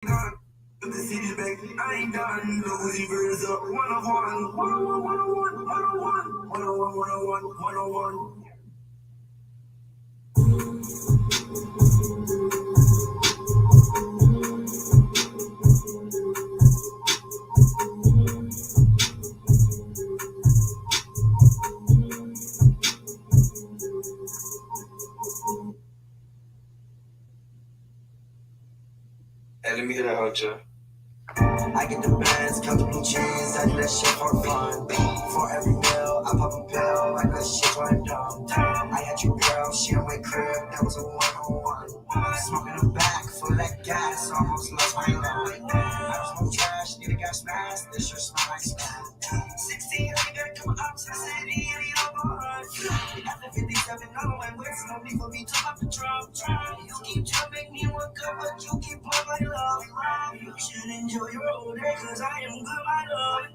The city back, I ain't done. The Uzi verse up, 101, 101, 101, 101, 101, 101, 101. Hey, let me hear that hot. I get the bands, cut the blue cheese, I do that shit for fun. For every meal, I pop a pill, like that shit went dumb. I had your girl, she on my crib, that was a one-on-one. Smoking a back, full of that gas, almost lost my mind. I was smoke trash, need a gas mask, this shit smell like spam. 16, I gotta come up to the city, and he overrun. After 57, no one waits, no need for me to pop the drum. You keep trying to make me work up, but you keep pulling my love. You should enjoy your old day, cause I am good, my love.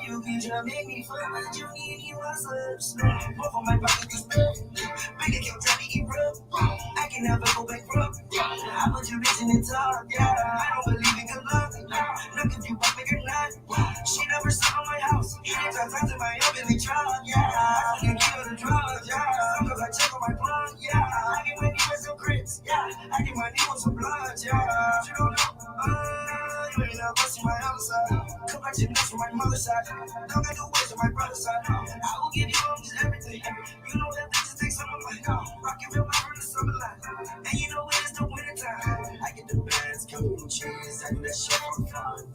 You keep trying to make me feel like you need you a substance. Both on my pocket is big. Big account trying to eat rough. I can never go bankrupt. I put you rich in the top, yeah. I don't believe in good luck. Look if you pop it or not. She never saw my house. Anytime to my open truck, yeah. I can give her the drugs, yeah. Sometimes I check on my plug, yeah. I get my knee with some grits, yeah. I get my knee with some blood, yeah. You don't know, you ain't never seen my other side. Come back to next from my mother's side. Don't get the ways of my brother's side. I will give you almost everything. You know that this takes some of my rock and real my in the summer line. And you know when it's the winter time. I get the bands, come with cheese, I do that shit for fun.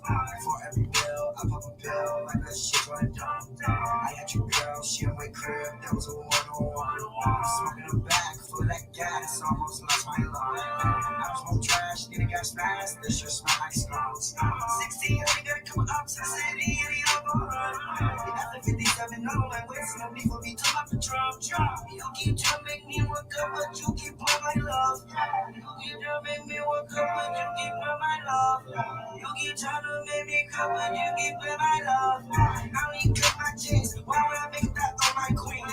For every bill, I pop a pill, like that shit went dumb. I had your girl, she on my crib, that was a one-on-one. Smoking a back, full of that gas, almost lost my lung. I was smoke trash, need a gas mask, this shit smell like skunk. 16, I gotta come up to the city, and he overrun. After 57, no one waits, no need for me to pop the drum. You keep trying to make me work up, but you keep pulling my love. You keep trying to make me work up, but you keep pulling my love. You keep trying to make me come, but you keep pulling my love. I don't even cut my jeans, why would I make that on my queen?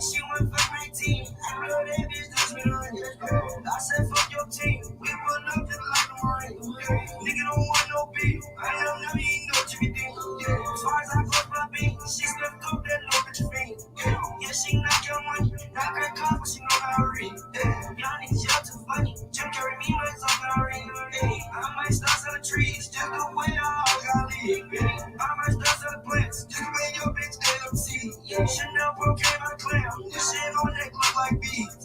She went for my team, I know that bitch does me right. I said fuck your team, we run up just like a marine. Nigga don't want no beef, I am never eating no chicken dick. As far as I go for beef, she still cook that little bitch fiend. Yeah, she knock your money, knock her car, but she know how to read. Y'all niggas, y'all too funny, Jim carry me like something I read. I might start selling trees, just the way I got leave. I might start selling plants, just the way your bitch AMC. Chanel broke came out of clam, this shit on neck look like bees.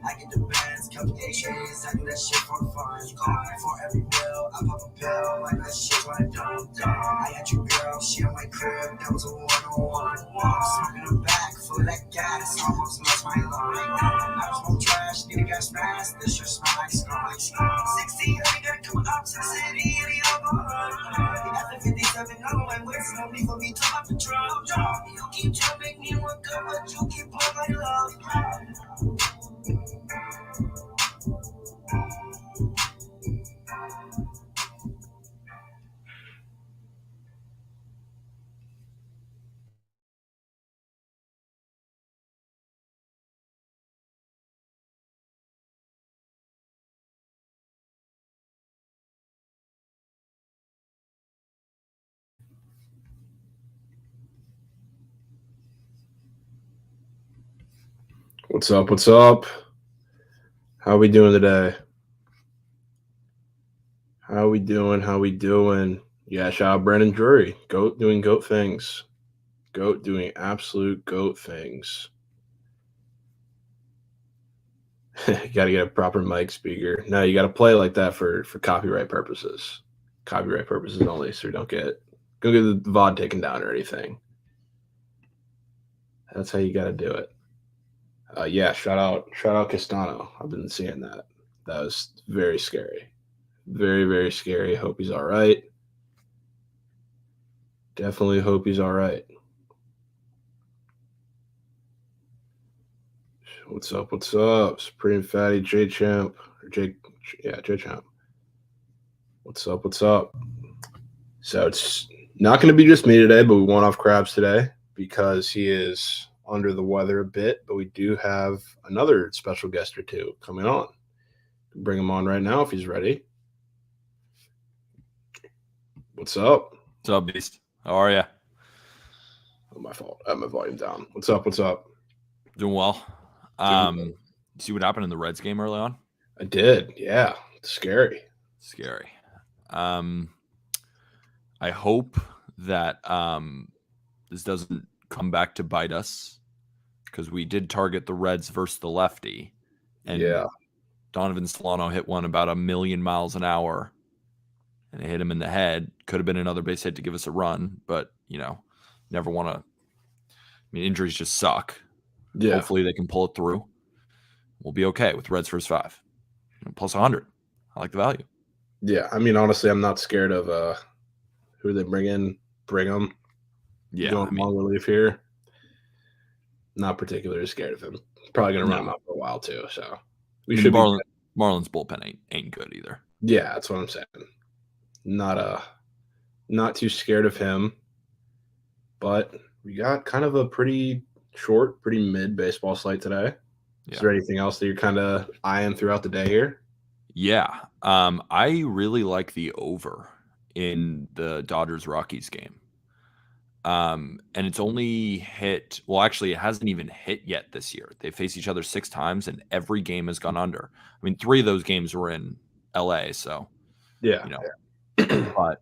I get the bands, cut the cheese, I do that shit for fun. For every bill, I pop a pill, like that shit went dumb. I had your girl, she on my crib, that was a one-on-one. Smoking a back, full of that gas, almost lost my lung. I was smoke trash, need a gas mask, this shit smell like skunk. 16, I gotta come up to the city, and he overrun. After 57, no one waits, no need for me to pop the drum. You keep trying to make me work up, but you keep pulling my love. What's up? What's up? How we doing today? How we doing? How we doing? Yeah, shout out Brandon Drury. Goat doing goat things. Goat doing absolute goat things. You got to get a proper mic speaker. No, you got to play like that for copyright purposes. Copyright purposes only, so you don't get the VOD taken down or anything. That's how you got to do it. Yeah, shout out Castano. I've been seeing that. That was very scary. Very, very scary. Hope he's all right. Definitely hope he's all right. What's up? What's up? Supreme Fatty J Champ. Or J Champ. What's up? What's up? So it's not going to be just me today, but we went off Krabs today because he is under the weather a bit. But we do have another special guest or two coming on. Bring him on right now if he's ready. What's up? What's up, Beast? How are you? Oh, my fault. I have my volume down. What's up? What's up? Doing well. Doing See what happened in the Reds game early on? I did. Yeah. It's scary. Scary. I hope that this doesn't come back to bite us because we did target the Reds versus the lefty, and Yeah. Donovan Solano hit one about 1,000,000 miles an hour, and it hit him in the head. Could have been another base hit to give us a run, but never want to. I mean, injuries just suck. Yeah. Hopefully they can pull it through. We'll be okay with Reds first 5. Plus 100. I like the value. Yeah. I mean, honestly, I'm not scared of who they bring in. Brigham. Yeah, Going long relief here. Not particularly scared of him. Probably going to run him out for a while too. So we should. Marlins bullpen ain't good either. Yeah, that's what I'm saying. Not too scared of him, but we got kind of a pretty short, pretty mid baseball slate today. Yeah. Is there anything else that you're kind of eyeing throughout the day here? Yeah. I really like the over in the Dodgers-Rockies game. And it's only hit – well, actually, it hasn't even hit yet this year. They faced each other 6 times, and every game has gone under. I mean, 3 of those games were in L.A., so yeah. But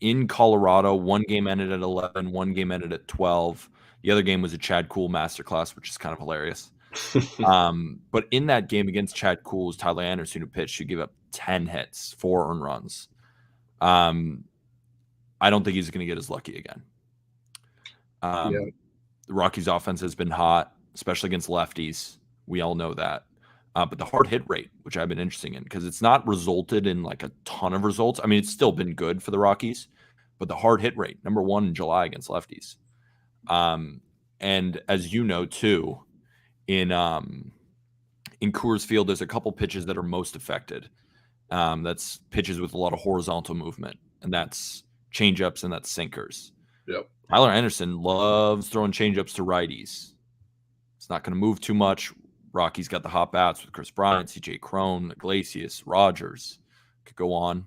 in Colorado, one game ended at 11, one game ended at 12. The other game was a Chad Kuhl masterclass, which is kind of hilarious. But in that game against Chad Kuhl was Tyler Anderson, who pitched, who gave up 10 hits, 4 earned runs. I don't think he's going to get as lucky again. The Rockies' offense has been hot, especially against lefties. We all know that. But the hard hit rate, which I've been interested in, because it's not resulted in like a ton of results. I mean, it's still been good for the Rockies, but the hard hit rate, number 1 in July against lefties. And as you know, too, in Coors Field, there's a couple pitches that are most affected. That's pitches with a lot of horizontal movement, and that's changeups and that's sinkers. Yep. Tyler Anderson loves throwing changeups to righties. It's not going to move too much. Rockies got the hot bats with Chris Bryant, C.J. Cron, Iglesias, Rogers. Could go on.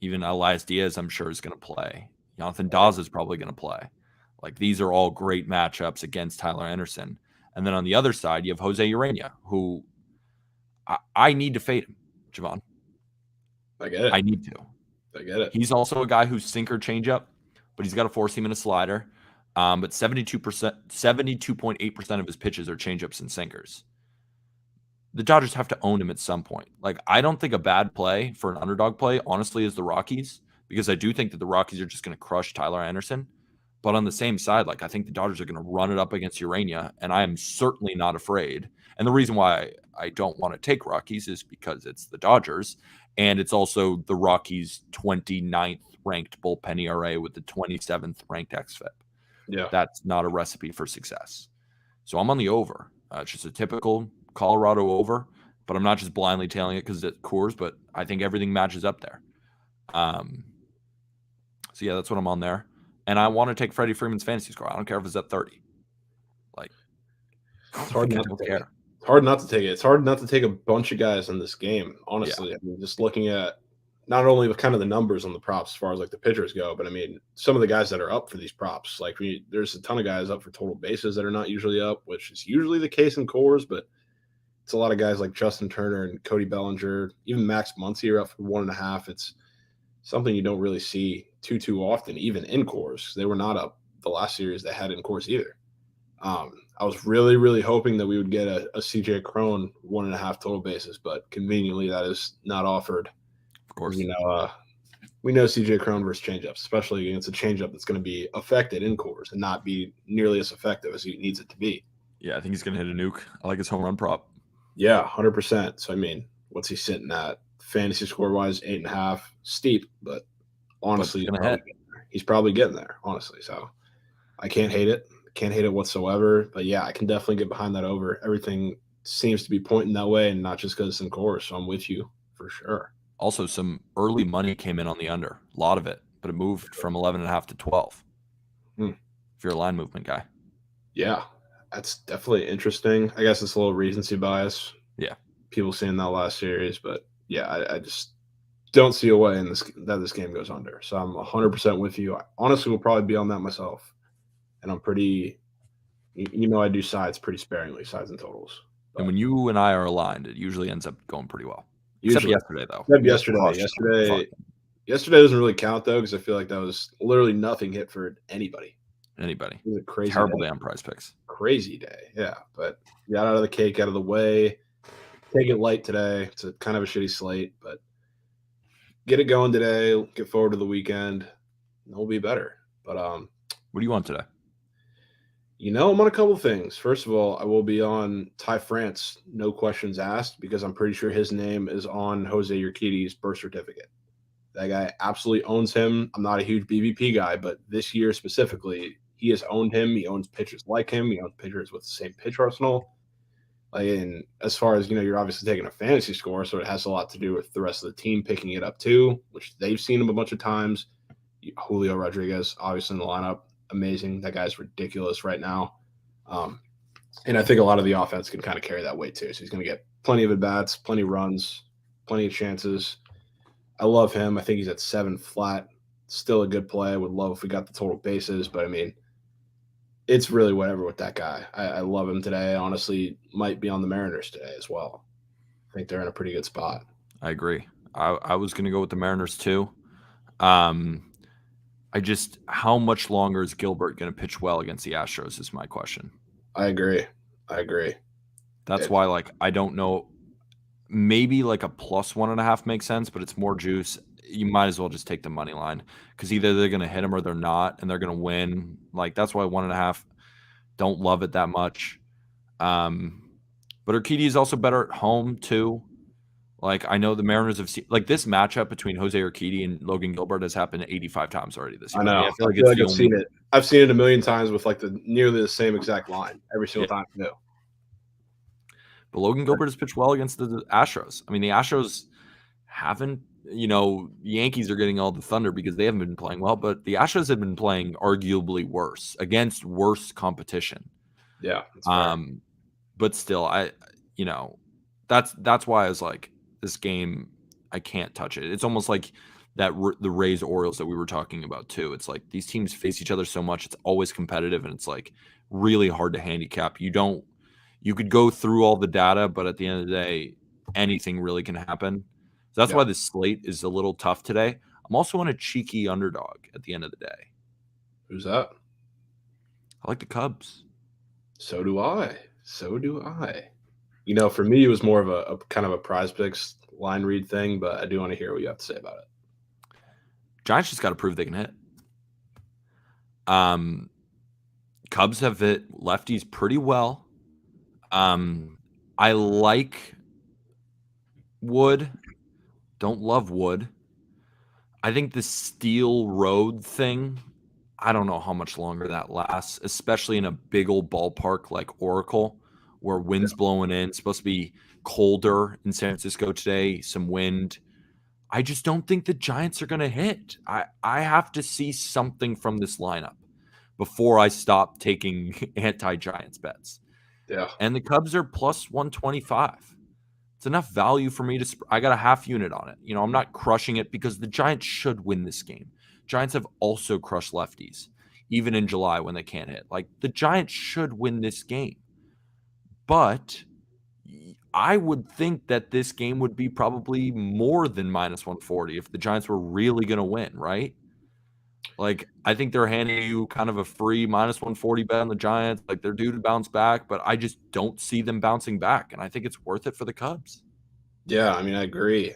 Even Elias Diaz, I'm sure, is going to play. Jonathan Daza is probably going to play. Like, these are all great matchups against Tyler Anderson. And then on the other side, you have Jose Urena, who I need to fade him, Jovan. I get it. I need to. I get it. He's also a guy who's sinker changeup, but he's got a 4-seam and a slider. But 72.8% of his pitches are changeups and sinkers. The Dodgers have to own him at some point. Like, I don't think a bad play for an underdog play, honestly, is the Rockies, because I do think that the Rockies are just going to crush Tyler Anderson. But on the same side, like, I think the Dodgers are going to run it up against Urena, and I am certainly not afraid. And the reason why I don't want to take Rockies is because it's the Dodgers, and it's also the Rockies' 29th ranked bullpen ERA with the 27th ranked xFIP. Yeah. That's not a recipe for success. So I'm on the over. It's just a typical Colorado over, but I'm not just blindly tailing it because it's Coors, but I think everything matches up there. So yeah, that's what I'm on there. And I want to take Freddie Freeman's fantasy score. I don't care if it's at 30. Like, it's hard not to care. It's hard not to take it. It's hard not to take a bunch of guys in this game, honestly. Yeah. I mean, just looking at not only the kind of the numbers on the props as far as like the pitchers go, but I mean, some of the guys that are up for these props, like there's a ton of guys up for total bases that are not usually up, which is usually the case in Coors, but it's a lot of guys like Justin Turner and Cody Bellinger, even Max Muncy are up for 1.5. It's something you don't really see too often, even in Coors. They were not up the last series they had in Coors either. I was really, really hoping that we would get a CJ Cron 1.5 total bases, but conveniently that is not offered. Of course. We know CJ Cron versus changeups, especially against a changeup that's going to be affected in Coors and not be nearly as effective as he needs it to be. Yeah, I think he's going to hit a nuke. I like his home run prop. Yeah, 100%. So, I mean, what's he sitting at? Fantasy score-wise, 8.5. Steep, but honestly, he's probably getting there, honestly. So, I can't hate it. Can't hate it whatsoever. But, yeah, I can definitely get behind that over. Everything seems to be pointing that way, and not just because it's in Coors. So, I'm with you for sure. Also, some early money came in on the under. A lot of it. But it moved from 11.5 to 12. If you're a line movement guy. Yeah. That's definitely interesting. I guess it's a little recency bias. Yeah. People seeing that last series. But, yeah, don't see a way in that this game goes under. So I'm 100% with you. I honestly will probably be on that myself. And I'm pretty, I do sides pretty sparingly, sides and totals. And when you and I are aligned, it usually ends up going pretty well. Usually. Except yesterday, though. Except yesterday doesn't really count, though, because I feel like that was literally nothing hit for anybody. Anybody. It was a crazy terrible day on Prize Picks. Crazy day, yeah. But got out of the cake, out of the way. Take it light today. It's a kind of a shitty slate, but get it going today. Get forward to the weekend. It'll be better. But what do you want today? I'm on a couple things. First of all, I will be on Ty France, no questions asked, because I'm pretty sure his name is on Jose Urquidy's birth certificate. That guy absolutely owns him. I'm not a huge BVP guy, but this year specifically, he has owned him. He owns pitchers like him. He owns pitchers with the same pitch arsenal. And as far as, you're obviously taking a fantasy score, so it has a lot to do with the rest of the team picking it up too, which they've seen him a bunch of times. Julio Rodriguez, obviously in the lineup, amazing. That guy's ridiculous right now. And I think a lot of the offense can kind of carry that weight too. So he's going to get plenty of at-bats, plenty of runs, plenty of chances. I love him. I think he's at 7 flat. Still a good play. I would love if we got the total bases, but I mean, it's really whatever with that guy. I love him today. Honestly, might be on the Mariners today as well. I think they're in a pretty good spot. I agree. I was going to go with the Mariners too. How much longer is Gilbert going to pitch well against the Astros is my question. I agree. That's why, I don't know. Maybe a +1.5 makes sense, but it's more juice. You might as well just take the money line because either they're going to hit him or they're not, and they're going to win. That's why 1.5. Don't love it that much. But Urquidy is also better at home too. I know the Mariners have seen this matchup between Jose Urquidy and Logan Gilbert has happened 85 times already this year. I know. I feel like I've seen it. I've seen it a million times with nearly the same exact line every single time too. But Logan Gilbert has pitched well against the Astros. I mean, the Astros haven't. Yankees are getting all the thunder because they haven't been playing well, but the Astros have been playing arguably worse against worse competition. Yeah. But still, that's why I was like, this game, I can't touch it. It's almost like the Rays Orioles that we were talking about too. It's like these teams face each other so much. It's always competitive, and it's really hard to handicap. You could go through all the data, but at the end of the day, anything really can happen. So that's why this slate is a little tough today. I'm also on a cheeky underdog at the end of the day. Who's that? I like the Cubs. So do I. For me, it was more of a kind of a Prize Picks line read thing, but I do want to hear what you have to say about it. Giants just got to prove they can hit. Cubs have hit lefties pretty well. I like Wood. Don't love Wood. I think the Steel Road thing, I don't know how much longer that lasts, especially in a big old ballpark like Oracle, where wind's blowing in. It's supposed to be colder in San Francisco today, some wind. I just don't think the Giants are going to hit. I have to see something from this lineup before I stop taking anti-Giants bets. Yeah. And the Cubs are +125. It's enough value for me to I got a half unit on it. I'm not crushing it because the Giants should win this game. Giants have also crushed lefties, even in July when they can't hit. The Giants should win this game. But I would think that this game would be probably more than -140 if the Giants were really going to win, right? I think they're handing you kind of a free -140 bet on the Giants. They're due to bounce back, but I just don't see them bouncing back. And I think it's worth it for the Cubs. Yeah, I agree.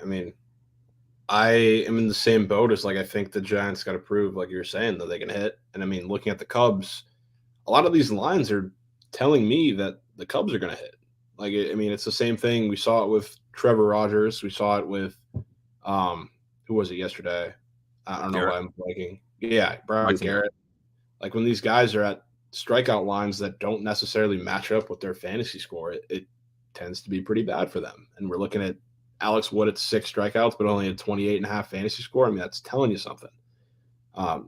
I am in the same boat as I think the Giants got to prove, like you were saying, that they can hit. And looking at the Cubs, a lot of these lines are telling me that the Cubs are going to hit. It's the same thing. We saw it with Trevor Rogers. We saw it with, who was it yesterday? I don't know why I'm blanking. Yeah, Brian Garrett. When these guys are at strikeout lines that don't necessarily match up with their fantasy score, it tends to be pretty bad for them. And we're looking at Alex Wood at 6 strikeouts, but only a 28.5 fantasy score. That's telling you something.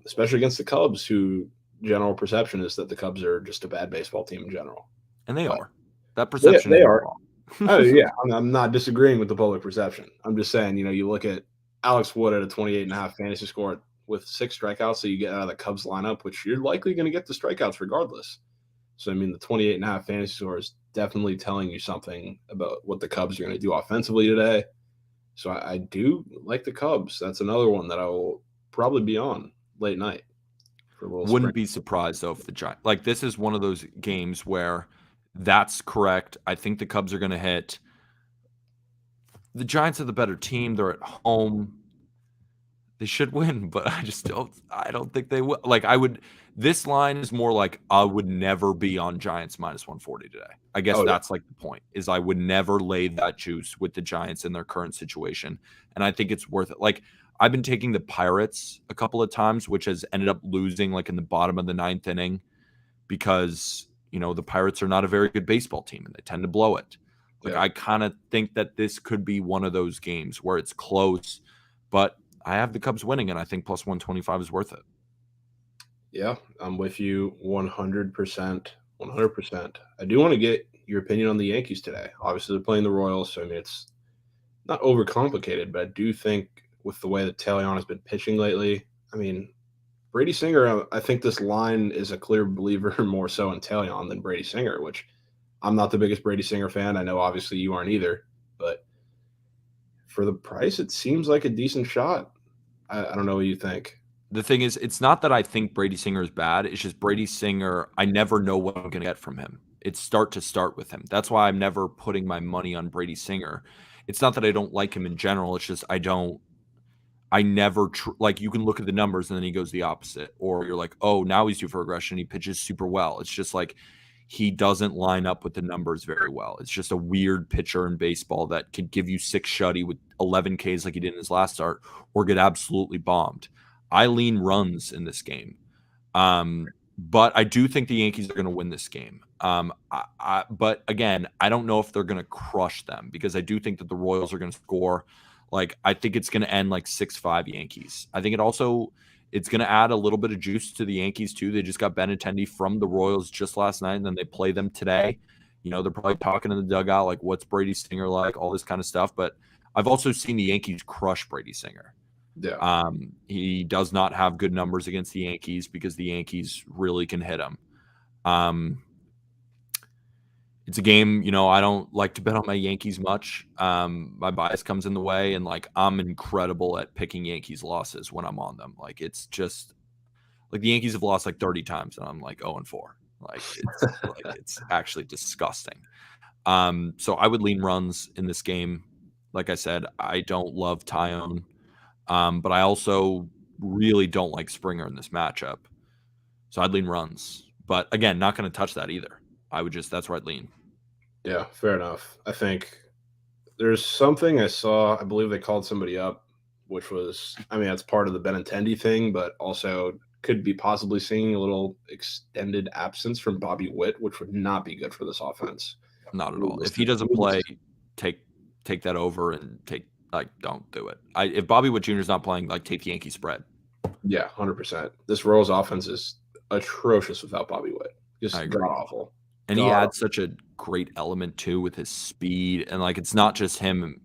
Especially against the Cubs, who general perception is that the Cubs are just a bad baseball team in general. And they are. That perception they is are wrong. Oh, yeah. I'm not disagreeing with the public perception. I'm just saying, you look at Alex Wood at a 28.5 fantasy score with 6 strikeouts, so you get out of the Cubs lineup, which you're likely going to get the strikeouts regardless. So, I mean, the 28.5 fantasy score is definitely telling you something about what the Cubs are going to do offensively today. So I do like the Cubs. That's another one that I will probably be on late night for a little Wouldn't spring. be surprised though if the Giants, like, this is one of those games where that's correct. I think the Cubs are going to hit. The Giants are the better team. They're at home. They should win, but I don't think they will. Like, this line is more like I would never be on Giants minus 140 today. I guess Oh, yeah. that's like the point, is I would never lay that juice with the Giants in their current situation. And I think it's worth it. Like, I've been taking the Pirates a couple of times, which has ended up losing like in the bottom of the 9th inning because, the Pirates are not a very good baseball team and they tend to blow it. Like, Yeah. I kind of think that this could be one of those games where it's close, but I have the Cubs winning, and I think plus 125 is worth it. Yeah, I'm with you 100%. 100%. I do want to get your opinion on the Yankees today. Obviously, they're playing the Royals, so I mean, it's not overcomplicated, but I do think with the way that Taillon has been pitching lately, I mean, Brady Singer, I think this line is a clear believer more so in Taillon than Brady Singer, which I'm not the biggest Brady Singer fan. I know obviously you aren't either, but for the price, it seems like a decent shot. I don't know what you think. The thing is, it's not that I think Brady Singer is bad. It's just Brady Singer, I never know what I'm going to get from him. It's start to start with him. That's why I'm never putting my money on Brady Singer. It's not that I don't like him in general. It's just I never like, you can look at the numbers and then he goes the opposite, or you're like, oh, now he's due for regression. He pitches super well. It's just like he doesn't line up with the numbers very well. It's just a weird pitcher in baseball that can give you 6 shutty with 11 Ks like he did in his last start, or get absolutely bombed. I lean runs in this game, but I do think the Yankees are going to win this game. But again, I don't know if they're going to crush them because I do think that the Royals are going to score. Like, I think it's going to end like 6-5 Yankees. I think it's going to add a little bit of juice to the Yankees too. They just got Benintendi from the Royals just last night, and then they play them today. They're probably talking in the dugout like, what's Brady Singer like, all this kind of stuff. But I've also seen the Yankees crush Brady Singer. Yeah. He does not have good numbers against the Yankees because the Yankees really can hit him. It's a game, I don't like to bet on my Yankees much. My bias comes in the way, and like, I'm incredible at picking Yankees losses when I'm on them. Like, it's just like the Yankees have lost like 30 times and I'm like 0-4. It's actually disgusting. So I would lean runs in this game. Like I said, I don't love Taillon. But I also really don't like Springer in this matchup. So I'd lean runs. But again, not going to touch that either. That's where I'd lean. Yeah, fair enough. I think there's something I saw. I believe they called somebody up, which was, I mean, that's part of the Benintendi thing, but also could be possibly seeing a little extended absence from Bobby Witt, which would not be good for this offense. Not at all. If he doesn't play, take that over and don't do it. If Bobby Witt Jr. is not playing, take the Yankee spread. Yeah, 100%. This Royals offense is atrocious without Bobby Witt. Just god-awful. And he adds such a great element too with his speed, and it's not just him,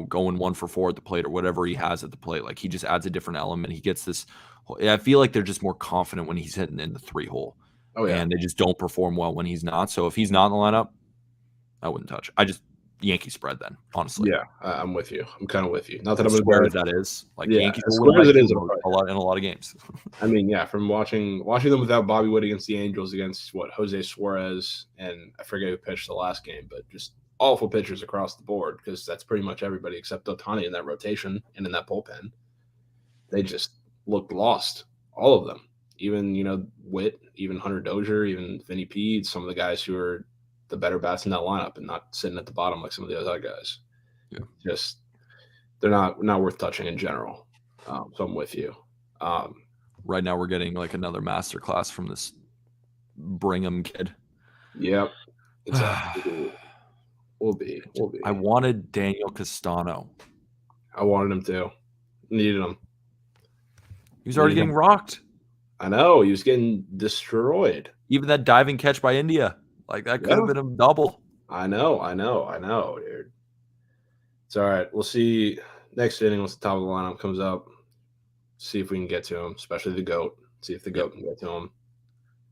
going 1 for 4 at the plate or whatever he has at the plate. Like, he just adds a different element. He gets this. I feel like they're just more confident when he's hitting in the 3-hole. Oh yeah, and they just don't perform well when he's not. So if he's not in the lineup, I wouldn't touch. Yankee spread then, honestly. Yeah, I'm with you. I'm kind of with you. Not that I'm square as that is. Yeah, Yankees as will win square as it is, in a lot of games. I mean, yeah, from watching them without Bobby Witt against the Angels, against Jose Suarez, and I forget who pitched the last game, but just awful pitchers across the board, because that's pretty much everybody except Ohtani in that rotation and in that bullpen. They just looked lost, all of them. Even Witt, even Hunter Dozier, even Vinny P, some of the guys who are the better bats in that lineup and not sitting at the bottom like some of the other guys. Yeah, just they're not worth touching in general. So I'm with you. Right now we're getting another masterclass from this Brigham kid. Yep, exactly. We'll be. I wanted Daniel Castano. I wanted him to. Needed him. He was already getting rocked. I know. He was getting destroyed. Even that diving catch by India. That could have been a double. I know, dude. It's all right. We'll see next inning, once the top of the lineup comes up, see if we can get to him, especially the GOAT. See if the GOAT can get to him.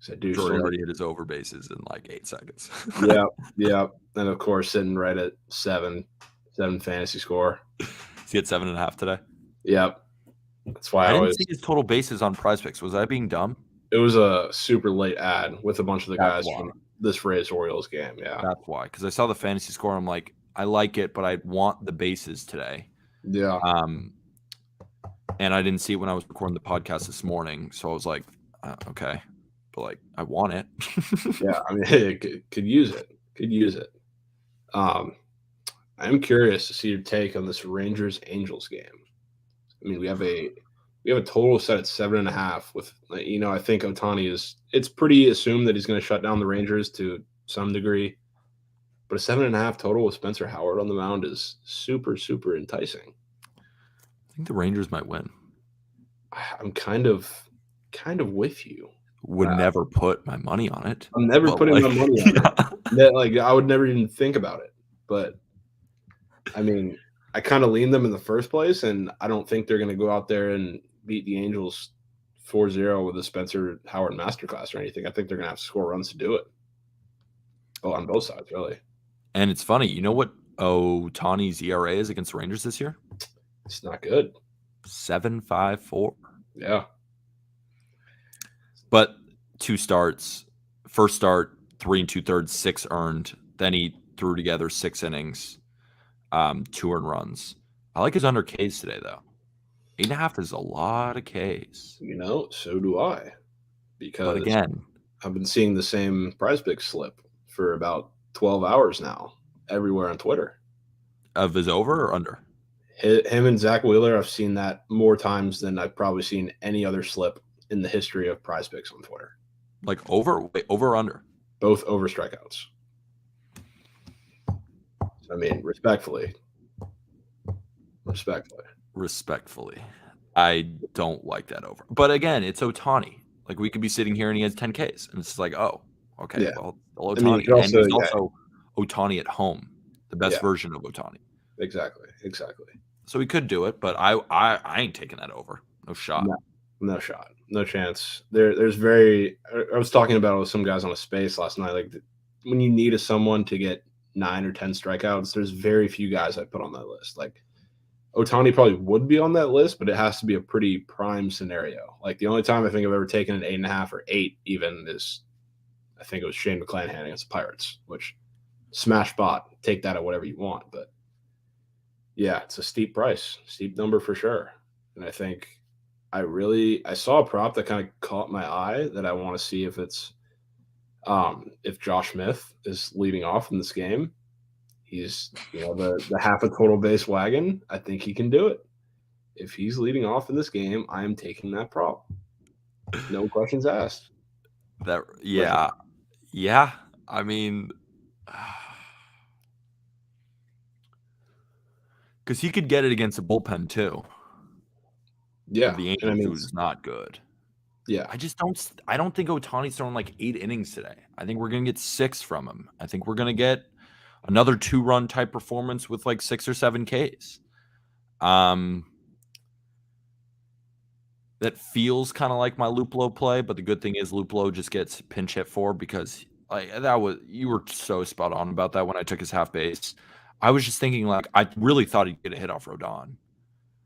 So Jordy already hit his over bases in like 8 seconds. Yeah. And of course, sitting right at 7 fantasy score. He hit 7.5 today. Yep. That's why I didn't see his total bases on Prize Picks. Was I being dumb? It was a super late ad with a bunch of the That's guys from this Rays Orioles game. Yeah. That's why. Because I saw the fantasy score. I'm like, I like it, but I want the bases today. Yeah. And I didn't see it when I was recording the podcast this morning. So I was like, okay. But like, I want it. Yeah. I mean, it could use it. Could use it. I'm curious to see your take on this Rangers-Angels game. I mean, we have a total set at 7.5 with, I think Ohtani it's pretty assumed that he's going to shut down the Rangers to some degree, but a 7.5 total with Spencer Howard on the mound is super, super enticing. I think the Rangers might win. I'm kind of with you. Would never put my money on it. I'm never putting my money on it. Like, I would never even think about it. But I mean, I kind of leaned them in the first place, and I don't think they're going to go out there and beat the Angels 4-0 with a Spencer Howard masterclass or anything. I think they're going to have to score runs to do it. Oh, on both sides, really. And it's funny. You know what Ohtani's ERA is against the Rangers this year? It's not good. 7.54. Yeah. But 2 starts. First start, 3 2/3, 6 earned. Then he threw together 6 innings, 2 earned runs. I like his under Ks today, though. 8.5 is a lot of Ks. So do I. Because but again, I've been seeing the same Prize Picks slip for about 12 hours now, everywhere on Twitter. Of his over or under? Him and Zach Wheeler, I've seen that more times than I've probably seen any other slip in the history of Prize Picks on Twitter. Like over or under? Both over strikeouts. I mean, respectfully. I don't like that over. But again, it's Ohtani. Like, we could be sitting here and he has 10 Ks. And it's like, oh, okay. Yeah. Well, Ohtani. And he's also Ohtani at home. The best version of Ohtani. Exactly. So we could do it, but I ain't taking that over. No shot. No shot. No chance. There's I was talking about it with some guys on a space last night. Like, when you need someone to get 9 or 10 strikeouts, there's very few guys I put on that list. Like, Ohtani probably would be on that list, but it has to be a pretty prime scenario. Like, the only time I think I've ever taken an 8.5 or 8 even is, I think it was Shane McClanahan against the Pirates, which smash bot. Take that at whatever you want. But yeah, it's a steep price, steep number for sure. And I think I saw a prop that kind of caught my eye that I want to see if it's if Josh Smith is leading off in this game. He's the half a total base wagon. I think he can do it. If he's leading off in this game, I am taking that prop. No questions asked. Yeah. I mean, because he could get it against a bullpen too. Yeah, the Angels, who's not good. Yeah, I don't think Ohtani's throwing like 8 innings today. I think we're gonna get 6 from him. I think we're gonna get another 2-run type performance with like 6 or 7 Ks. That feels kind of like my Luplow play, but the good thing is Luplow just gets pinch hit for because you were so spot on about that when I took his half base. I was just thinking like I really thought he'd get a hit off Rodon.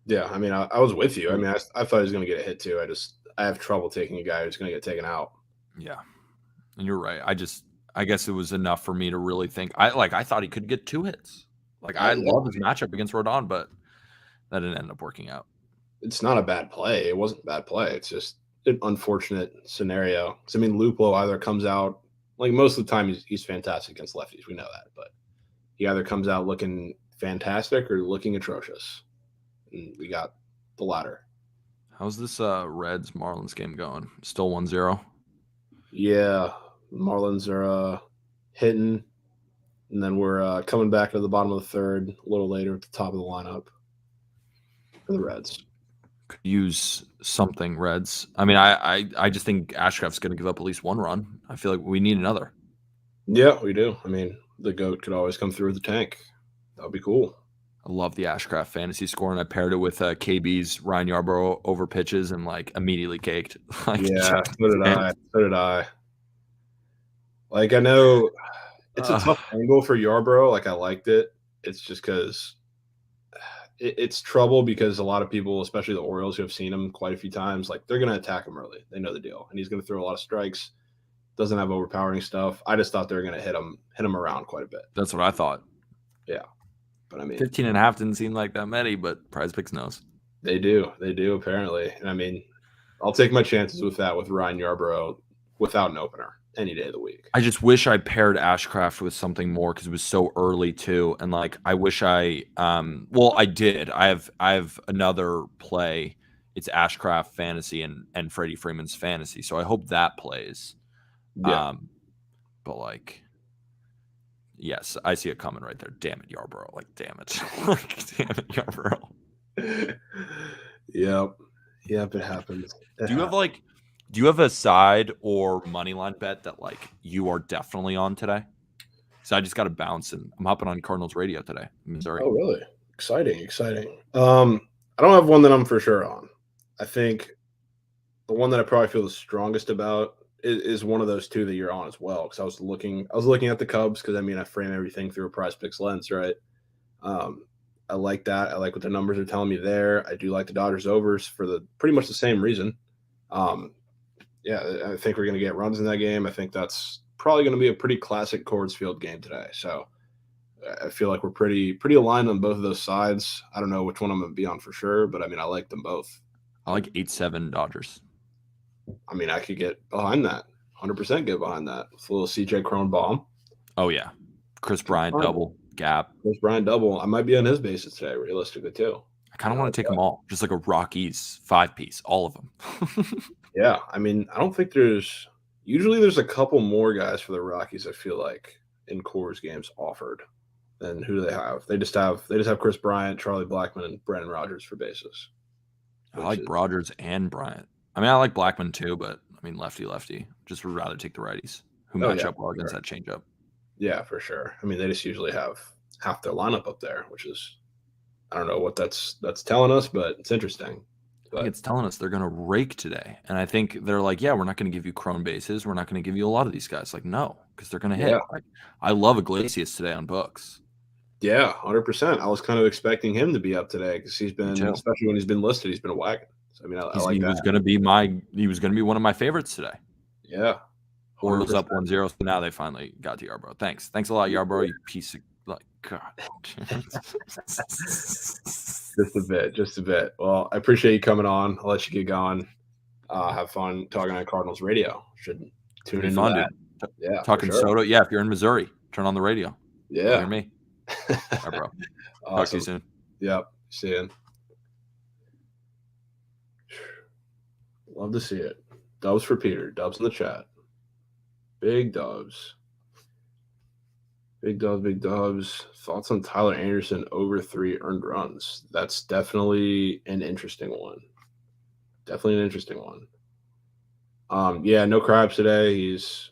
Yeah, I mean, I was with you. I mean, I thought he was going to get a hit too. I have trouble taking a guy who's going to get taken out. Yeah, and you're right. I guess it was enough for me to really think. I thought he could get 2 hits. Like, I love his matchup against Rodon, but that didn't end up working out. It's not a bad play. It wasn't a bad play. It's just an unfortunate scenario. Because, I mean, Luplow either comes out – like, most of the time he's fantastic against lefties. We know that. But he either comes out looking fantastic or looking atrocious. And we got the latter. How's this Reds-Marlins game going? Still 1-0? Yeah. Marlins are hitting. And then we're coming back to the bottom of the third a little later at the top of the lineup for the Reds. Could use something, Reds. I mean, I just think Ashcraft's going to give up at least 1 run. I feel like we need another. Yeah, we do. I mean, the GOAT could always come through with the tank. That would be cool. I love the Ashcraft fantasy score, and I paired it with KB's Ryan Yarbrough over pitches and like immediately caked. Like, Yeah, so did I. So did I. Like, I know it's a tough angle for Yarbrough. Like, I liked it. It's just because it's trouble because a lot of people, especially the Orioles who have seen him quite a few times, like they're going to attack him early. They know the deal, and he's going to throw a lot of strikes. Doesn't have overpowering stuff. I just thought they were going to hit him around quite a bit. That's what I thought. Yeah, but I mean, 15.5 didn't seem like that many, but Prize Picks knows. They do apparently, and I mean, I'll take my chances with that with Ryan Yarbrough without an opener any day of the week. I just wish I paired Ashcraft with something more because it was so early too, and like I wish I well I did. I have another play. It's Ashcraft fantasy and Freddie Freeman's fantasy, so I hope that plays. Yeah. But like, yes, I see it coming right there. Damn it, Yarbrough! Like, damn it, like, damn it, Yarbrough. Yep, it happens. Do you have a side or money line bet that like you are definitely on today? So I just got to bounce, and I'm hopping on Cardinals radio today, in Missouri. Oh, really? Exciting. I don't have one that I'm for sure on. I think the one that I probably feel the strongest about is one of those two that you're on as well. Because I was looking at the Cubs because I mean I frame everything through a Prize Picks lens, right? I like that. I like what the numbers are telling me there. I do like the Dodgers overs for the pretty much the same reason. Yeah, I think we're going to get runs in that game. I think that's probably going to be a pretty classic Coors Field game today. So I feel like we're pretty aligned on both of those sides. I don't know which one I'm going to be on for sure, but I mean, I like them both. I like 8-7 Dodgers. I mean, I could get behind that. 100% get behind that. With a little CJ Cron bomb. Oh, yeah. Chris Bryant double, gap. Chris Bryant double. I might be on his bases today, realistically, too. I kind of want to take them all. Just like a Rockies 5-piece, all of them. Yeah, I mean, I don't think there's a couple more guys for the Rockies, I feel like, in Coors games offered than who do they have. They just have Chris Bryant, Charlie Blackmon, and Brendan Rodgers for bases. I like Rodgers and Bryant. I mean, I like Blackmon too, but I mean, lefty. Just would rather take the righties who match up well against that changeup. Yeah, for sure. I mean, they just usually have half their lineup up there, which is, I don't know what that's telling us, but it's interesting. I think it's telling us they're going to rake today. And I think they're like, yeah, we're not going to give you Cron bases. We're not going to give you a lot of these guys. Like, no, because they're going to hit. Like, I love Iglesias today on books. Yeah, 100%. I was kind of expecting him to be up today because he's been, especially when he's been listed, he's been a wagon. So, I mean, I like he that. He was going to be one of my favorites today. Yeah. Orioles up 1-0. So now they finally got to Yarbrough. Thanks a lot, Yarbrough, you piece of, like, God. Just a bit. Well, I appreciate you coming on. I'll let you get going. Have fun talking on Cardinals radio. Should tune in. Fun, dude. Yeah, talking Soto. Yeah, if you're in Missouri, turn on the radio. Yeah, hear me. All right, bro. Awesome. Talk to you soon. Yep. See you. Love to see it. Dubs for Peter. Dubs in the chat. Big dubs. Big dubs. Thoughts on Tyler Anderson over 3 earned runs? That's definitely an interesting one. Yeah, no Krabs today. He's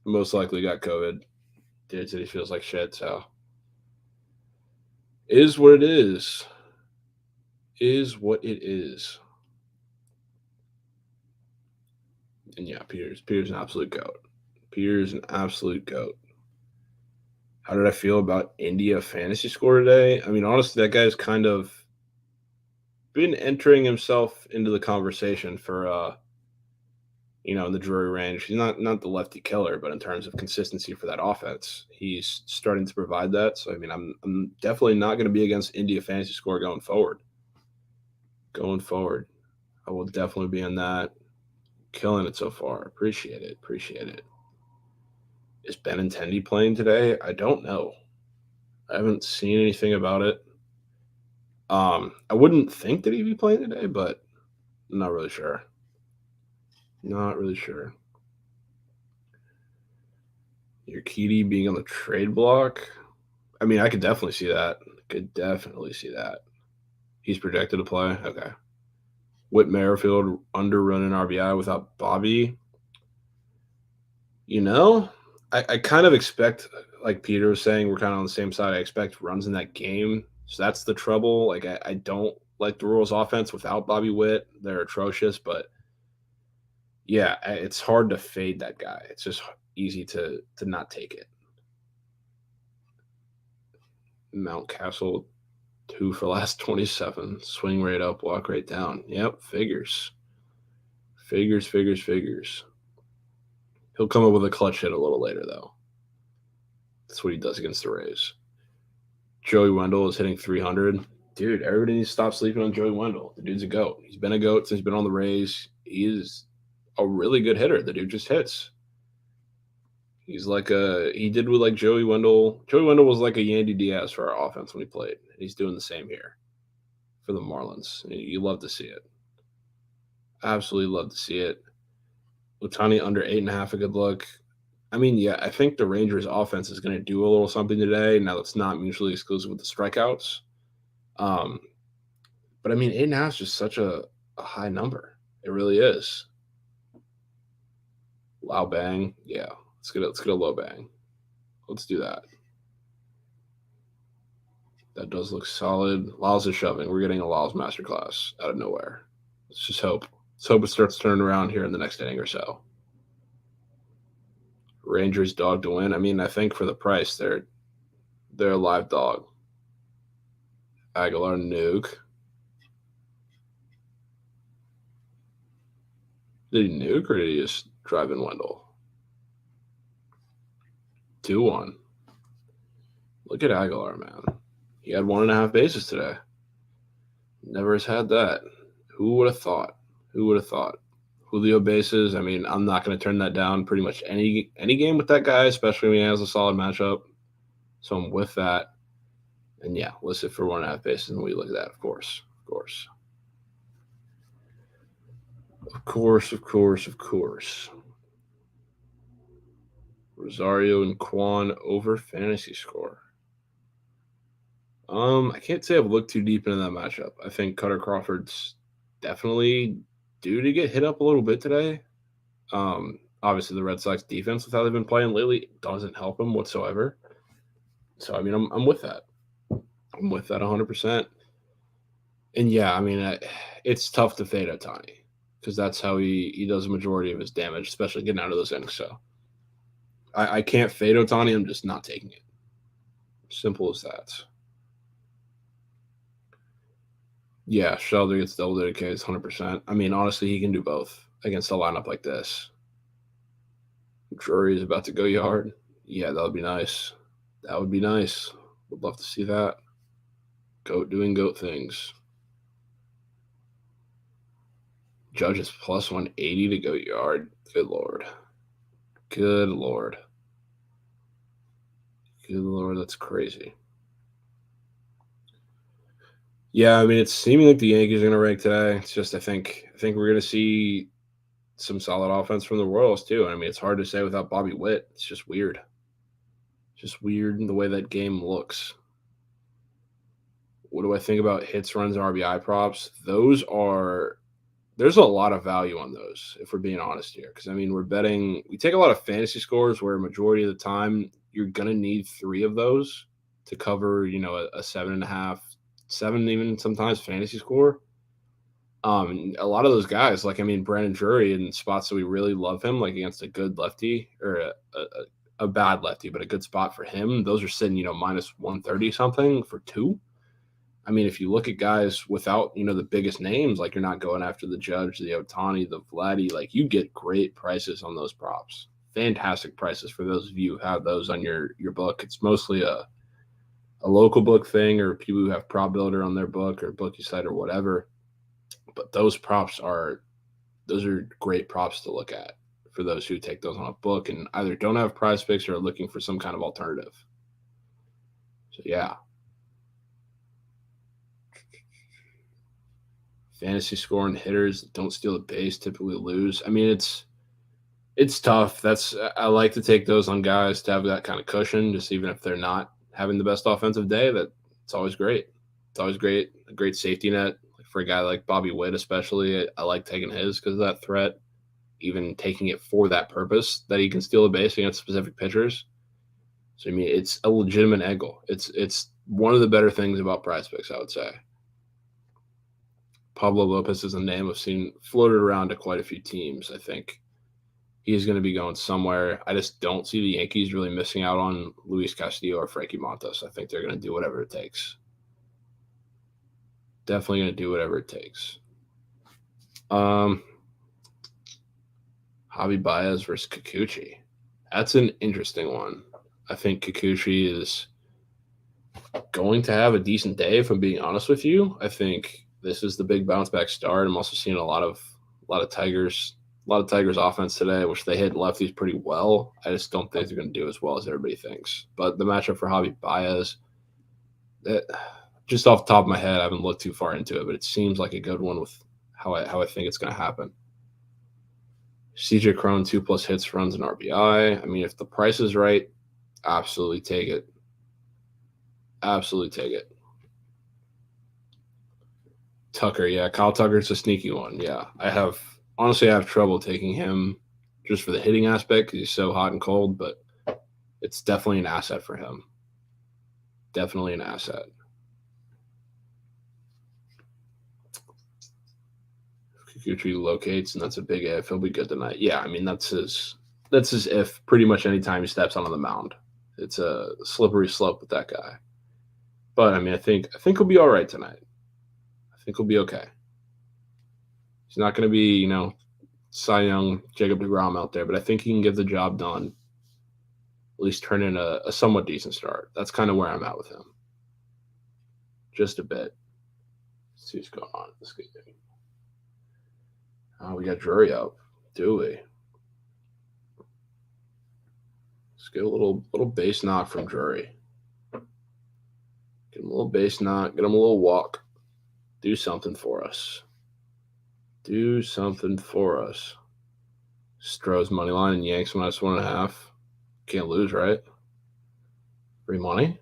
most likely got COVID. Dude said he feels like shit, so is what it is. Is what it is. And yeah, Peter's an absolute goat. How did I feel about India fantasy score today? I mean, honestly, that guy's kind of been entering himself into the conversation for, in the Drury range. He's not the lefty killer, but in terms of consistency for that offense, he's starting to provide that. So, I mean, I'm definitely not going to be against India fantasy score going forward. I will definitely be on that. Killing it so far. Appreciate it. Is Benintendi playing today? I don't know. I haven't seen anything about it. I wouldn't think that he'd be playing today, but I'm not really sure. Urquidy being on the trade block. I mean, I could definitely see that. He's projected to play. Okay. Whit Merrifield underrun an RBI without Bobby. I kind of expect, like Peter was saying, we're kind of on the same side. I expect runs in that game. So that's the trouble. Like I don't like the Royals offense without Bobby Witt. They're atrocious, but yeah, it's hard to fade that guy. It's just easy to not take it. Mountcastle 2 for last 27. Swing rate up, walk rate down. Yep, figures. Figures. He'll come up with a clutch hit a little later, though. That's what he does against the Rays. Joey Wendell is hitting 300. Dude, everybody needs to stop sleeping on Joey Wendell. The dude's a GOAT. He's been a GOAT since he's been on the Rays. He is a really good hitter. The dude just hits. He's he did with like Joey Wendell. Joey Wendell was like a Yandy Diaz for our offense when he played. He's doing the same here for the Marlins. You love to see it. Absolutely love to see it. Ohtani under 8.5, a good look. I mean, yeah, I think the Rangers offense is going to do a little something today. Now it's not mutually exclusive with the strikeouts. But I mean, 8.5 is just such a high number. It really is. Low bang. Yeah. Let's get a low bang. Let's do that. That does look solid. Lyles is shoving. We're getting a Lyles masterclass out of nowhere. Let's just hope. Let's hope it starts turning around here in the next inning or so. Rangers dog to win. I mean, I think for the price, they're a live dog. Aguilar nuke. Did he nuke or did he just drive in Wendell? 2-1. Look at Aguilar, man. He had 1.5 bases today. Never has had that. Who would have thought? Julio bases. I mean, I'm not going to turn that down pretty much any game with that guy, especially when he has a solid matchup. So I'm with that. And yeah, listed for 1.5 bases, and we look at that, of course. Rosario and Kwan over fantasy score. I can't say I've looked too deep into that matchup. I think Cutter Crawford's definitely due to get hit up a little bit today. Obviously the Red Sox defense with how they've been playing lately doesn't help him whatsoever. So I mean, I'm with that. I'm with that 100%. And yeah, I mean, it's tough to fade Ohtani because that's how he does a majority of his damage, especially getting out of those innings. So I can't fade Ohtani. I'm just not taking it. Simple as that. Yeah, Shelder gets double digit Ks 100%. I mean, honestly, he can do both against a lineup like this. Drury is about to go yard. Yeah, that would be nice. Would love to see that. GOAT doing GOAT things. Judge is plus 180 to go yard. Good Lord, that's crazy. Yeah, I mean, it's seeming like the Yankees are going to rank today. It's just I think we're going to see some solid offense from the Royals too. I mean, it's hard to say without Bobby Witt. It's just weird. Just weird in the way that game looks. What do I think about hits, runs, and RBI props? There's a lot of value on those, if we're being honest here. Because, I mean, we take a lot of fantasy scores where a majority of the time you're going to need 3 of those to cover, a 7.5, 7 even sometimes fantasy score. A lot of those guys, Brandon Drury in spots that we really love him, like against a good lefty or a bad lefty, but a good spot for him, those are sitting, minus 130 something for 2. I mean, if you look at guys without, the biggest names, like you're not going after the Judge, the Ohtani, the Vladdy, like you get great prices on those props. Fantastic prices for those of you who have those on your book. It's mostly a local book thing or people who have Prop Builder on their book or Bookie Site or whatever. But those are great props to look at for those who take those on a book and either don't have Prize Picks or are looking for some kind of alternative. So, yeah. Fantasy scoring hitters that don't steal the base typically lose. I mean, it's tough. I like to take those on guys to have that kind of cushion, just even if they're not having the best offensive day. It's always great. It's always great. A great safety net for a guy like Bobby Witt, especially. I like taking his because of that threat. Even taking it for that purpose, that he can steal a base against specific pitchers. So I mean, it's a legitimate angle. It's one of the better things about Prize Picks, I would say. Pablo Lopez is a name I've seen floated around to quite a few teams. I think he's going to be going somewhere. I just don't see the Yankees really missing out on Luis Castillo or Frankie Montas. I think they're going to do whatever it takes. Definitely going to do whatever it takes. Javi Baez versus Kikuchi. That's an interesting one. I think Kikuchi is going to have a decent day, if I'm being honest with you. I think this is the big bounce back start. I'm also seeing a lot of Tigers offense today, which they hit lefties pretty well. I just don't think they're going to do as well as everybody thinks. But the matchup for Javi Baez, just off the top of my head, I haven't looked too far into it, but it seems like a good one with how I think it's going to happen. CJ Cron, 2+ hits, runs, and RBI. I mean, if the price is right, absolutely take it. Absolutely take it. Tucker, yeah, Kyle Tucker's a sneaky one. Yeah, I have trouble taking him just for the hitting aspect because he's so hot and cold, but it's definitely an asset for him. Definitely an asset. Kikuchi locates, and that's a big if. He'll be good tonight. Yeah, I mean that's his if pretty much any time he steps onto the mound. It's a slippery slope with that guy. But I mean, I think he'll be all right tonight. I think he'll be okay. He's not going to be, Cy Young, Jacob deGrom out there, but I think he can get the job done. At least turn in a somewhat decent start. That's kind of where I'm at with him. Just a bit. Let's see what's going on in this game. Oh, we got Drury up, do we? Let's get a little base knock from Drury. Get him a little base knock. Get him a little walk. Do something for us. Do something for us. Stros money line and Yanks -1.5. Can't lose, right? Free money.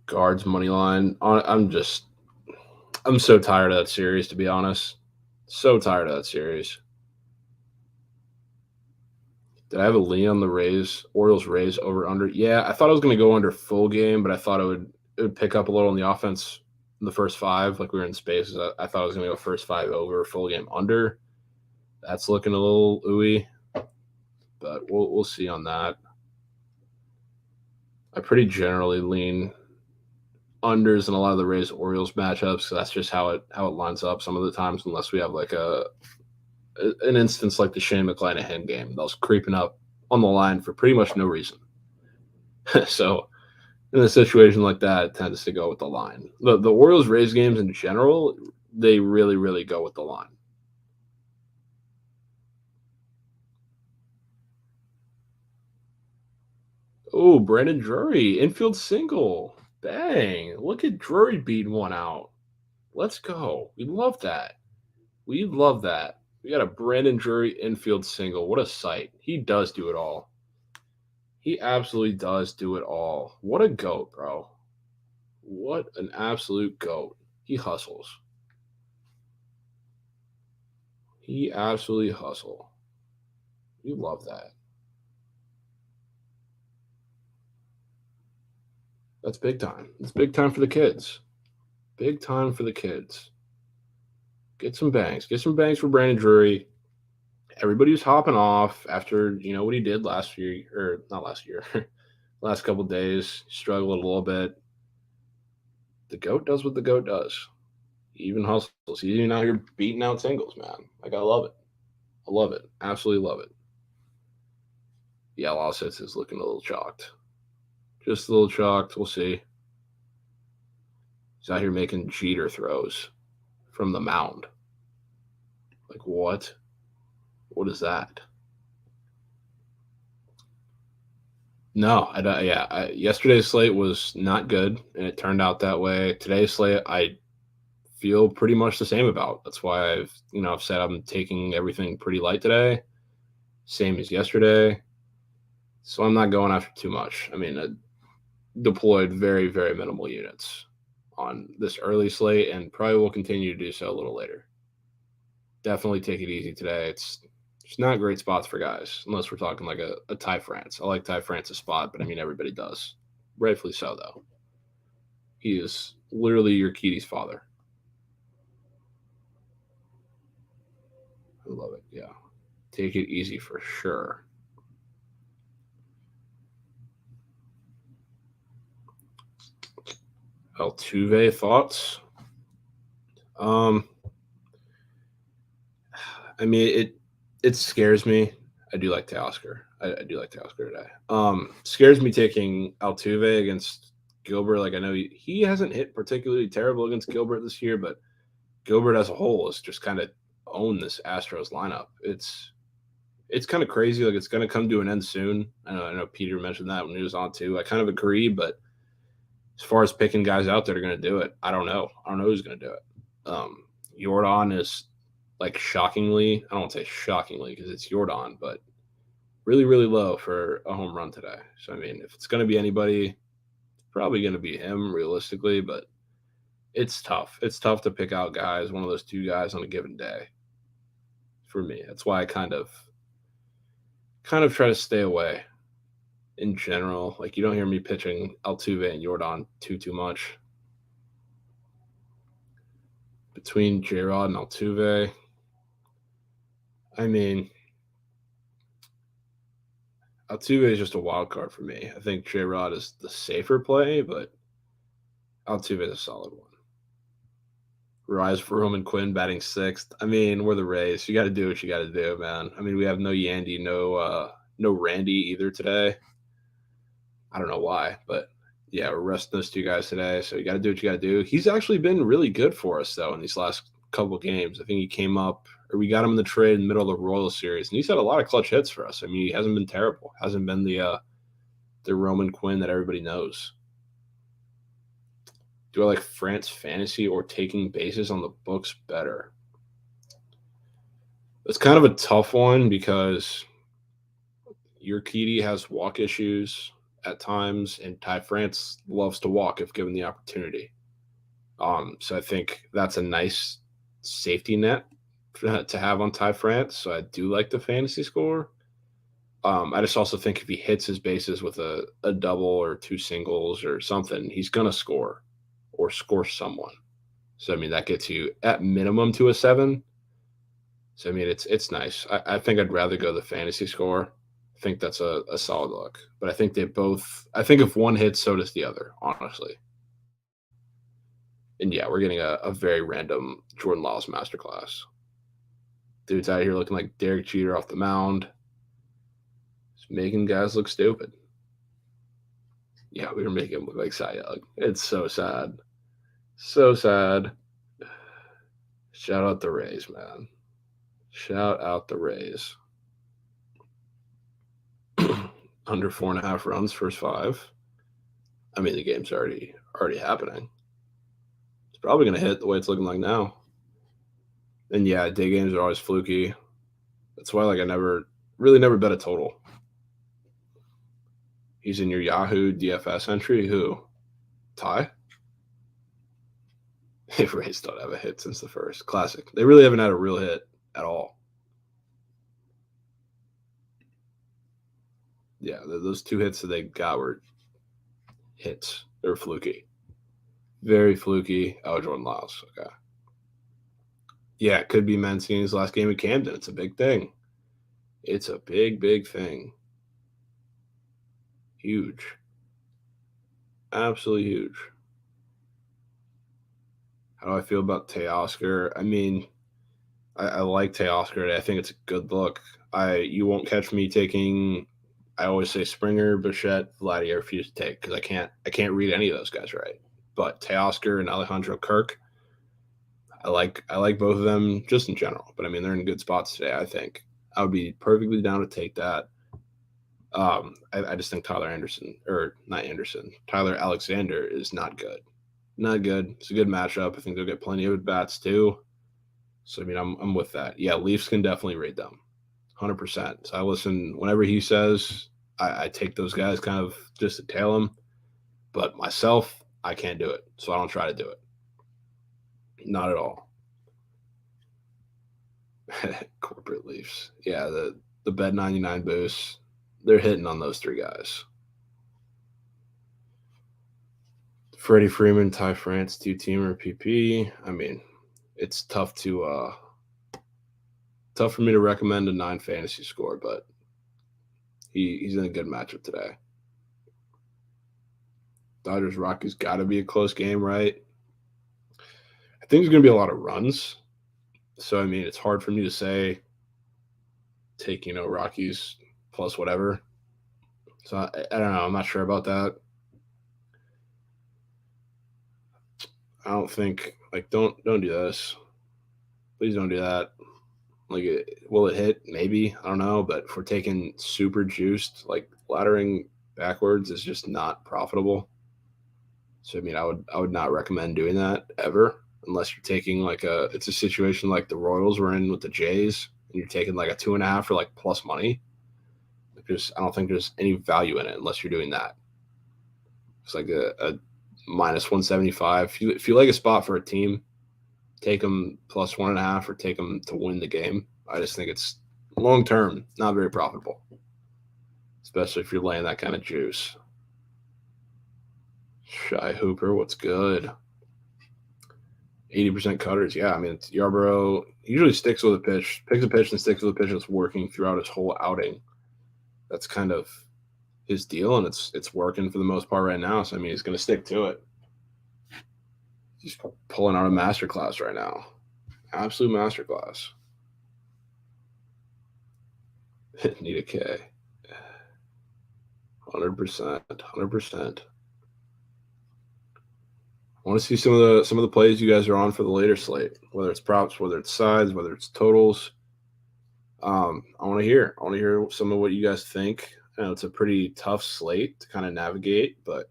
Guards money line. I'm so tired of that series, to be honest. So tired of that series. Did I have a lean on the Rays, Orioles Rays over under? Yeah, I thought I was going to go under full game, but I thought it would pick up a little on the offense in the first 5, like we were in spaces. I thought I was going to go first 5 over, full game under. That's looking a little ooey, but we'll see on that. I pretty generally lean unders in a lot of the Rays Orioles matchups. So that's just how it lines up some of the times, unless we have like an instance like the Shane McClanahan game that was creeping up on the line for pretty much no reason. So in a situation like that, it tends to go with the line. The Orioles Rays games in general, they really, really go with the line. Oh, Brandon Drury, infield single. Bang. Look at Drury beating one out. Let's go. We love that. We love that. We got a Brandon Drury infield single. What a sight. He does do it all. He absolutely does do it all. What a goat, bro. What an absolute goat. He hustles. He absolutely hustle. We love that. That's big time. It's big time for the kids. Big time for the kids. Get some bangs. Get some bangs for Brandon Drury. Everybody was hopping off after, what he did last year, or not last year, last couple of days. Struggled a little bit. The GOAT does what the GOAT does. He even hustles. He's even out here beating out singles, man. Like, I love it. I love it. Absolutely love it. Yeah, Lost Hits is looking a little chalked. Just a little chalked. We'll see. He's out here making Jeter throws from the mound. Like, what? What is that? No, I don't. Yeah, yesterday's slate was not good, and it turned out that way. Today's slate, I feel pretty much the same about. That's why I've said I'm taking everything pretty light today, same as yesterday. So I'm not going after too much. I mean, I deployed very, very minimal units on this early slate, and probably will continue to do so a little later. Definitely take it easy today. There's not great spots for guys, unless we're talking like a Ty France. I like Ty France's spot, but I mean, everybody does. Rightfully so, though. He is literally your Keaty's father. I love it. Yeah. Take it easy for sure. Altuve thoughts? I mean, it scares me. I do like Teoscar. I do like Teoscar today. Scares me taking Altuve against Gilbert. Like I know he hasn't hit particularly terrible against Gilbert this year, but Gilbert as a whole has just kind of owned this Astros lineup. It's kind of crazy. Like it's going to come to an end soon. I know Peter mentioned that when he was on too. I kind of agree, but as far as picking guys out that are going to do it, I don't know. I don't know who's going to do it. Jordan is like shockingly, I don't want to say shockingly because it's Jordan, but really, really low for a home run today. So, I mean, if it's going to be anybody, it's probably going to be him realistically, but it's tough. It's tough to pick out guys, one of those two guys on a given day for me. That's why I kind of try to stay away in general. Like, you don't hear me pitching Altuve and Jordan too much. Between J-Rod and Altuve, I mean, Altuve is just a wild card for me. I think J-Rod is the safer play, but Altuve is a solid one. Rise for Roman Quinn batting sixth. I mean, we're the Rays. You got to do what you got to do, man. I mean, we have no Yandy, no Randy either today. I don't know why, but yeah, we're resting those two guys today. So you got to do what you got to do. He's actually been really good for us though in these last couple of games. I think he came up, or we got him in the trade in the middle of the Royals series, and he's had a lot of clutch hits for us. I mean, he hasn't been terrible. Hasn't been the Roman Quinn that everybody knows. Do I like France fantasy or taking bases on the books better? It's kind of a tough one because your Urquidy has walk issues at times, and Ty France loves to walk if given the opportunity. So I think that's a nice safety net to have on Ty France. So I do like the fantasy score. I just also think if he hits his bases with a double or two singles or something, he's going to score or score someone. So, I mean, that gets you at minimum to a 7. So, I mean, it's nice. I think I'd rather go the fantasy score. I think that's a solid look. But I think I think if one hits, so does the other, honestly. And yeah, we're getting a very random Jordan Lyles masterclass. Dude's out here looking like Derek Jeter off the mound. Just making guys look stupid. Yeah, we were making him look like Cy Young. It's so sad. So sad. Shout out the Rays, man. Shout out the Rays. Under 4.5 runs, first 5. I mean, the game's already happening. It's probably going to hit the way it's looking like now. And yeah, day games are always fluky. That's why, like, I never bet a total. He's in your Yahoo DFS entry. Who? Ty? The Rays don't have a hit since the first. Classic. They really haven't had a real hit at all. Yeah, those 2 hits that they got were hits. They were fluky. Very fluky. Oh, Jordan Lyles. Okay. Yeah, it could be Mancini's last game at Camden. It's a big thing. It's a big, big thing. Huge. Absolutely huge. How do I feel about Teoscar? I mean, I like Teoscar. I think it's a good look. You won't catch me taking. I always say Springer, Bichette, Vladdy. I refuse to take because I can't read any of those guys right. But Teoscar and Alejandro Kirk, I like both of them just in general. But I mean, they're in good spots today. I think I would be perfectly down to take that. I just think Tyler Alexander is not good. Not good. It's a good matchup. I think they'll get plenty of at bats too. So I mean, I'm with that. Yeah, Leafs can definitely read them, 100%. So I listen whenever he says. I take those guys kind of just to tail them, but myself, I can't do it. So I don't try to do it. Not at all. Corporate Leafs. Yeah, the Bet 99 boosts. They're hitting on those three guys. Freddie Freeman, Ty France, 2-teamer, PP. I mean, it's tough for me to recommend a 9 fantasy score, but he's in a good matchup today. Dodgers Rockies got to be a close game, right? I think there's going to be a lot of runs. So, I mean, it's hard for me to say take, Rockies plus whatever. So, I don't know. I'm not sure about that. I don't think, don't do this. Please don't do that. Will it hit? Maybe. I don't know. But if we're taking super juiced, laddering backwards is just not profitable. So, I mean, I would not recommend doing that ever, unless you're taking it's a situation like the Royals were in with the Jays, and you're taking a 2.5 for plus money. I don't think there's any value in it unless you're doing that. It's like a minus 175. If you like a spot for a team, take them plus 1.5 or take them to win the game. I just think it's long term not very profitable, especially if you're laying that kind of juice. Shy Hooper, what's good? 80% cutters. Yeah, I mean, Yarbrough usually sticks with a pitch, picks a pitch and sticks with a pitch that's working throughout his whole outing. That's kind of his deal, and it's working for the most part right now. So, I mean, he's going to stick to it. He's pulling out a masterclass right now. Absolute masterclass. Need a K. 100%. 100%. I want to see some of the plays you guys are on for the later slate, whether it's props, whether it's sides, whether it's totals. I want to hear some of what you guys think. I know it's a pretty tough slate to kind of navigate, but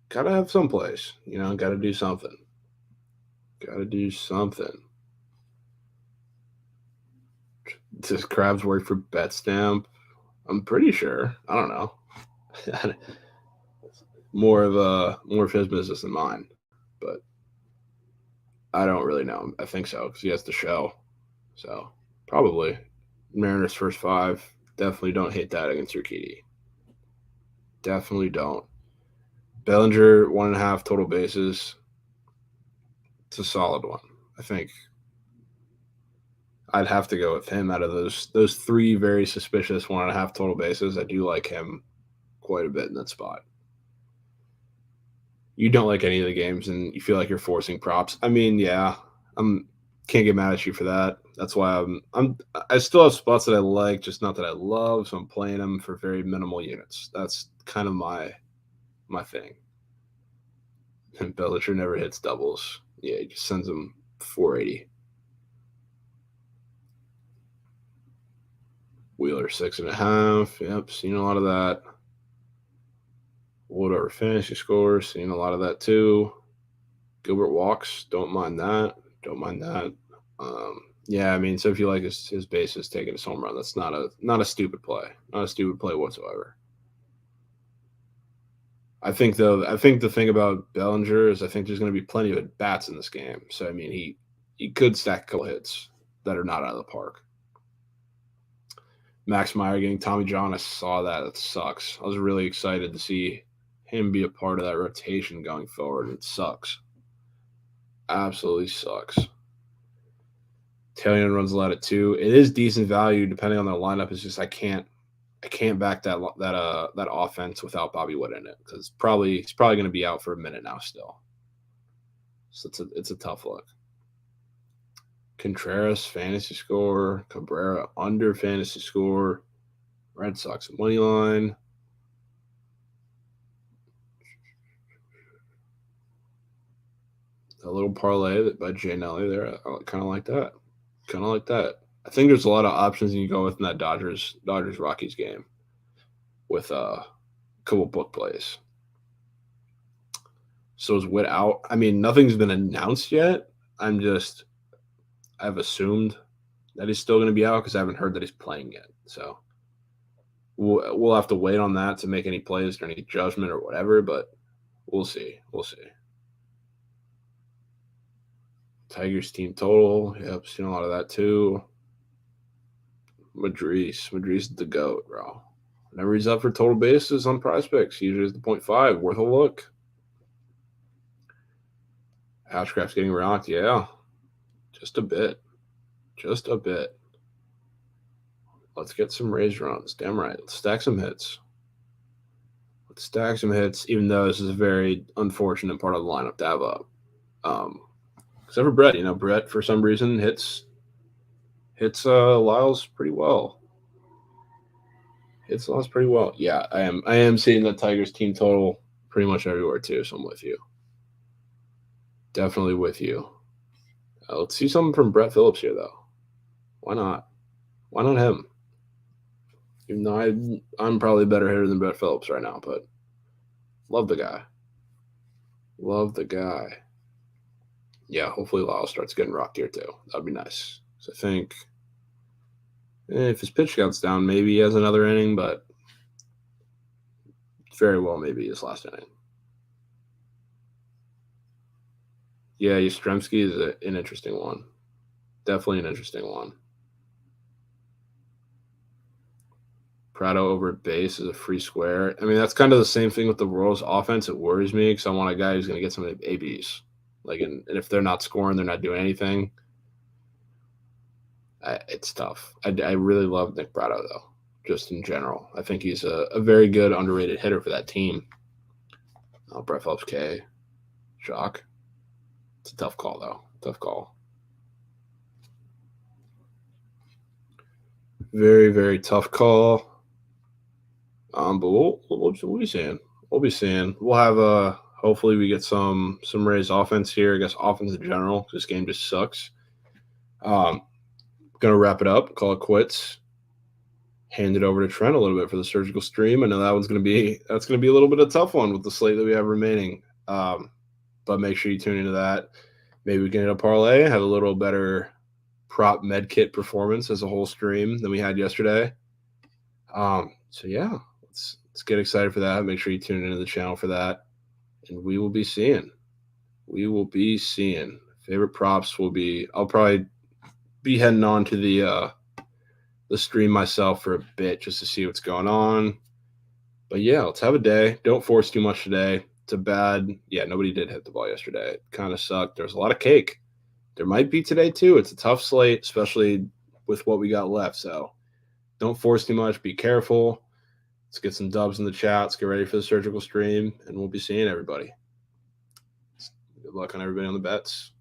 gotta have some plays. Gotta do something. Does Krabs work for BetStamp? I'm pretty sure. I don't know. more of his business than mine, but I don't really know. I think so because he has the show. So probably Mariners first 5. Definitely don't hate that against Urquidy. Definitely don't. Bellinger 1.5 total bases. It's a solid one. I think I'd have to go with him out of those 3 very suspicious 1.5 total bases. I do like him quite a bit in that spot. You don't like any of the games and you feel like you're forcing props. I mean, yeah, can't get mad at you for that. That's why I still have spots that I like, just not that I love. So I'm playing them for very minimal units. That's kind of my thing. And Bellinger never hits doubles. Yeah, he just sends them 480. Wheeler 6.5. Yep, seen a lot of that. Whatever fantasy scores, seen a lot of that too. Gilbert walks, don't mind that. Yeah, I mean, so if you like his bases taking his home run, that's not a stupid play. Not a stupid play whatsoever. I think the thing about Bellinger is I think there's going to be plenty of at bats in this game. So I mean, he could stack a couple hits that are not out of the park. Max Meyer getting Tommy John, I saw that. That sucks. I was really excited to see him be a part of that rotation going forward. It sucks. Absolutely sucks. Tailion runs a lot at 2. It is decent value depending on their lineup. It's just I can't back that offense without Bobby Wood in it because he's probably going to be out for a minute now still. So it's a tough look. Contreras fantasy score, Cabrera under fantasy score, Red Sox money line. A little parlay by Jay Nelly there. I kind of like that. I think there's a lot of options you can go with in that Dodgers Rockies game with a couple book plays. So is Witt out? I mean, nothing's been announced yet. I've assumed that he's still going to be out because I haven't heard that he's playing yet. So we'll have to wait on that to make any plays or any judgment or whatever, but we'll see. Tigers team total. Yep, seen a lot of that too. Madris is the GOAT, bro. Whenever he's up for total bases on PrizePicks, he usually is the 0.5. Worth a look. Ashcraft's getting rocked, yeah. Just a bit. Let's get some Rays runs. Damn right. Let's stack some hits. Even though this is a very unfortunate part of the lineup to have up. Except for Brett. Brett, for some reason, hits Lyles pretty well. Yeah, I am seeing the Tigers team total pretty much everywhere too, so I'm with you. Definitely with you. Let's see something from Brett Phillips here, though. Why not? Why not him? Even though I'm probably a better hitter than Brett Phillips right now, but love the guy. Yeah, hopefully Lyles starts getting rocked here too. That'd be nice. So I think if his pitch count's down, maybe he has another inning, but very well maybe his last inning. Yeah, Yastrzemski is an interesting one. Definitely an interesting one. Prado over at base is a free square. I mean, that's kind of the same thing with the Royals offense. It worries me because I want a guy who's going to get some ABs. And if they're not scoring, they're not doing anything. It's tough. I really love Nick Prado, though, just in general. I think he's a very good, underrated hitter for that team. Brett Phillips K. Shock. It's a tough call, though. Tough call. Very, very tough call. But we'll be seeing. We'll have hopefully we get some Rays offense here. I guess offense in general. This game just sucks. Gonna wrap it up. Call it quits. Hand it over to Trent a little bit for the surgical stream. I know that's gonna be a little bit of a tough one with the slate that we have remaining. But make sure you tune into that. Maybe we can hit a parlay, have a little better prop med kit performance as a whole stream than we had yesterday. So yeah, let's get excited for that. Make sure you tune into the channel for that. And we will be seeing. Favorite props will be, I'll probably be heading on to the stream myself for a bit just to see what's going on. But yeah, let's have a day. Don't force too much today. It's a bad, nobody did hit the ball yesterday. It kind of sucked. There's a lot of cake. There might be today too. It's a tough slate, especially with what we got left. So don't force too much. Be careful. Let's get some dubs in the chat. Let's get ready for the surgical stream, and we'll be seeing everybody. Good luck on everybody on the bets.